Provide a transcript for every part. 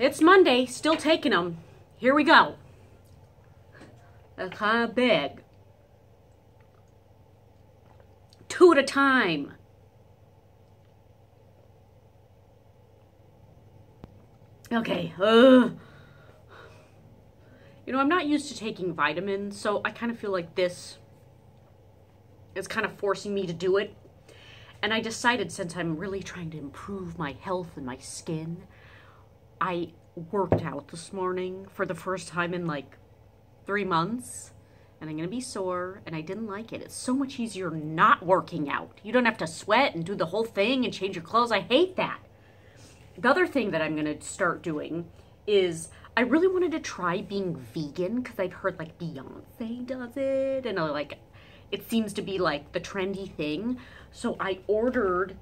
It's Monday, still taking them. Here we go. They're kind of big. 2 at a time. Okay. You know, I'm not used to taking vitamins, so I kind of feel like this is kind of forcing me to do it. And I decided, since I'm really trying to improve my health and my skin, I worked out this morning for the first time in like 3 months. And I'm going to be sore, and I didn't like it. It's so much easier not working out. You don't have to sweat and do the whole thing and change your clothes. I hate that. The other thing that I'm going to start doing is I really wanted to try being vegan because I've heard like Beyonce does it, and like it seems to be like the trendy thing. So I ordered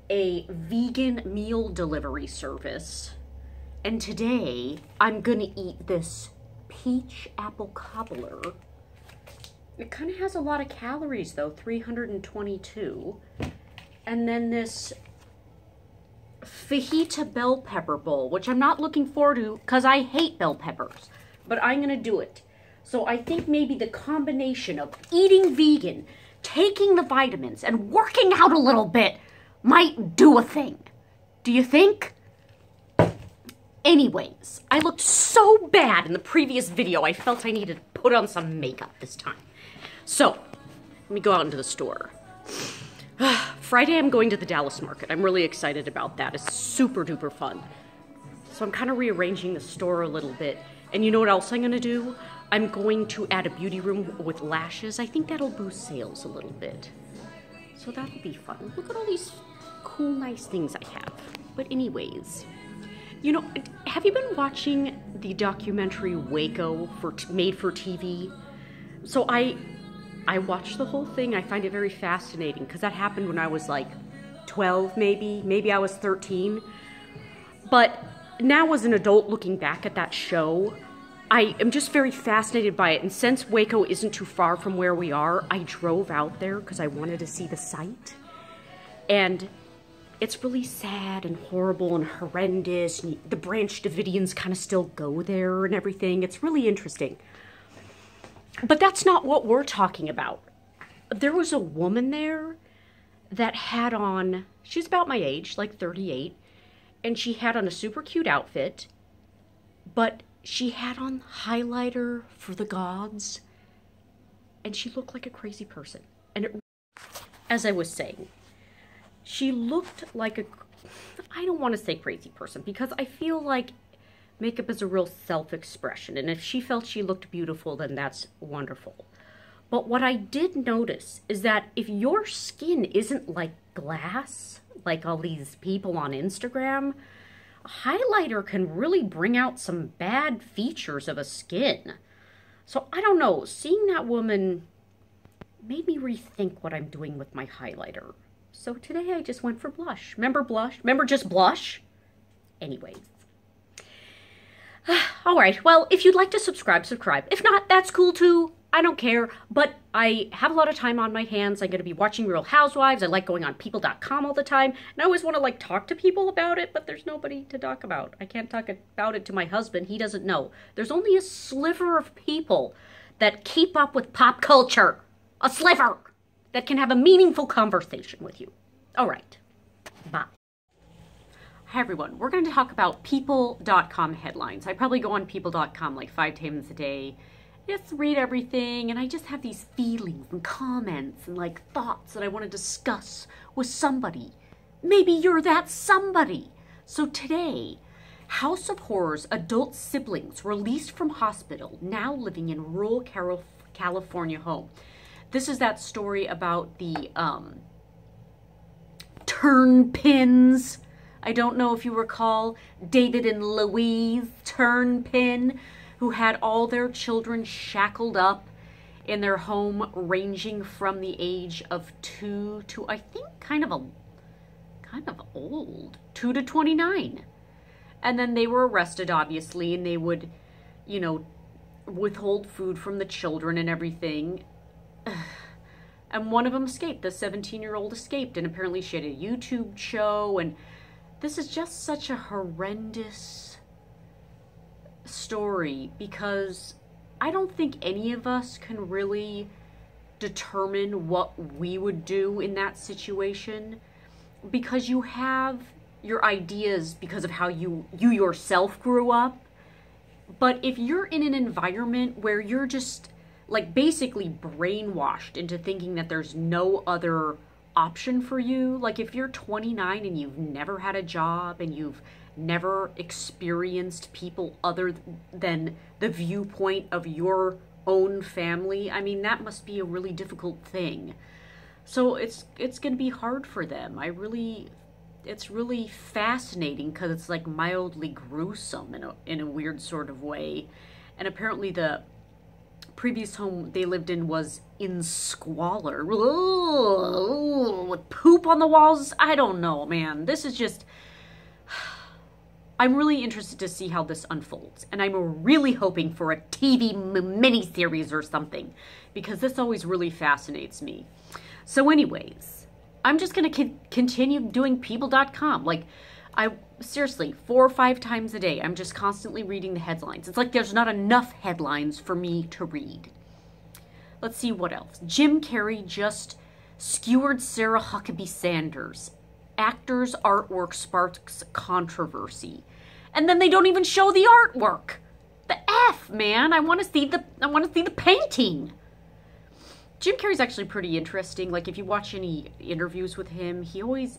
a vegan meal delivery service, and today I'm going to eat this peach apple cobbler. It kind of has a lot of calories though, 322. And then this fajita bell pepper bowl, which I'm not looking forward to because I hate bell peppers, but I'm going to do it. So I think maybe the combination of eating vegan, taking the vitamins, and working out a little bit might do a thing. Do you think? Anyways, I looked so bad in the previous video, I felt I needed to put on some makeup this time. So, let me go out into the store. Friday, I'm going to the Dallas market. I'm really excited about that. It's super duper fun. So I'm kind of rearranging the store a little bit. And you know what else I'm going to do? I'm going to add a beauty room with lashes. I think that'll boost sales a little bit. So that'll be fun. Look at all these cool, nice things I have. But anyways, you know, have you been watching the documentary Waco made for TV? So I watched the whole thing. I find it very fascinating because that happened when I was like 12 maybe I was 13. But now as an adult looking back at that show, I am just very fascinated by it. And since Waco isn't too far from where we are, I drove out there because I wanted to see the site. And it's really sad and horrible and horrendous. And the Branch Davidians kind of still go there and everything. It's really interesting. But that's not what we're talking about. There was a woman there that had on, she's about my age, like 38, and she had on a super cute outfit, but she had on highlighter for the gods, and she looked like a crazy person. And as I was saying, she looked like a, I don't want to say crazy person, because I feel like makeup is a real self-expression, and if she felt she looked beautiful, then that's wonderful. But what I did notice is that if your skin isn't like glass, like all these people on Instagram, a highlighter can really bring out some bad features of a skin. So I don't know, seeing that woman made me rethink what I'm doing with my highlighter. So today I just went for blush. Remember blush? Remember just blush? Anyways. All right, well, if you'd like to subscribe. If not, that's cool too. I don't care, but I have a lot of time on my hands. I'm going to be watching Real Housewives. I like going on people.com all the time, and I always want to like talk to people about it, but there's nobody to talk about. I can't talk about it to my husband. He doesn't know. There's only a sliver of people that keep up with pop culture. A sliver that can have a meaningful conversation with you. All right, bye. Hi everyone, we're going to talk about people.com headlines. I probably go on people.com like 5 times a day, just read everything, and I just have these feelings and comments and like thoughts that I want to discuss with somebody. Maybe you're that somebody. So today, House of Horrors adult siblings released from hospital, now living in rural California home. This is that story about the Turnpins. I don't know if you recall David and Louise Turnpin, who had all their children shackled up in their home, ranging from the age of 2 to, I think, kind of old, 2 to 29. And then they were arrested, obviously, and they would, you know, withhold food from the children and everything. And one of them escaped. The 17-year-old escaped, and apparently she had a YouTube show, and this is just such a horrendous story because I don't think any of us can really determine what we would do in that situation, because you have your ideas because of how you yourself grew up. But if you're in an environment where you're just like basically brainwashed into thinking that there's no other option for you, like if you're 29 and you've never had a job and you've never experienced people other than the viewpoint of your own family, I mean, that must be a really difficult thing. So it's going to be hard for them. It's really fascinating because it's like mildly gruesome in a weird sort of way. And apparently the previous home they lived in was in squalor. Ooh, with poop on the walls. I don't know, man. This is just... I'm really interested to see how this unfolds. And I'm really hoping for a TV miniseries or something, because this always really fascinates me. So anyways, I'm just going to continue doing people.com. Like, seriously, 4 or 5 times a day, I'm just constantly reading the headlines. It's like there's not enough headlines for me to read. Let's see what else. Jim Carrey just skewered Sarah Huckabee Sanders. Actor's artwork sparks controversy. And then they don't even show the artwork. The F, man. I want to see the painting. Jim Carrey's actually pretty interesting. Like, if you watch any interviews with him, he always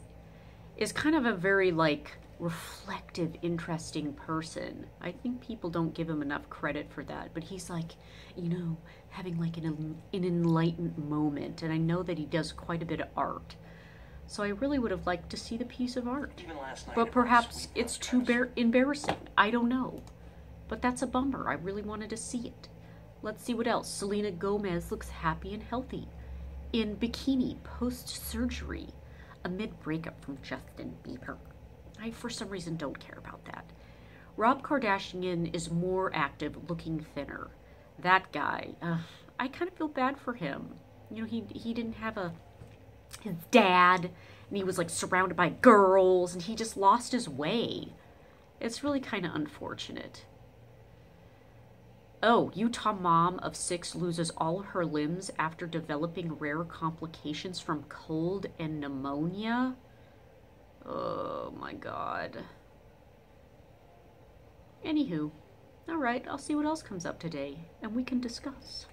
is kind of a very, like, reflective, interesting person. I think people don't give him enough credit for that. But he's, like, you know, having, like, an enlightened moment. And I know that he does quite a bit of art. So I really would have liked to see the piece of art. But perhaps it's too embarrassing. I don't know. But that's a bummer. I really wanted to see it. Let's see what else. Selena Gomez looks happy and healthy in bikini post-surgery amid breakup from Justin Bieber. I, for some reason, don't care about that. Rob Kardashian is more active, looking thinner. That guy, I kind of feel bad for him. You know, he didn't have his dad, and he was like surrounded by girls, and he just lost his way. It's really kind of unfortunate. Oh, Utah mom of 6 loses all of her limbs after developing rare complications from cold and pneumonia. Oh my God. Anywho, all right, I'll see what else comes up today, and we can discuss.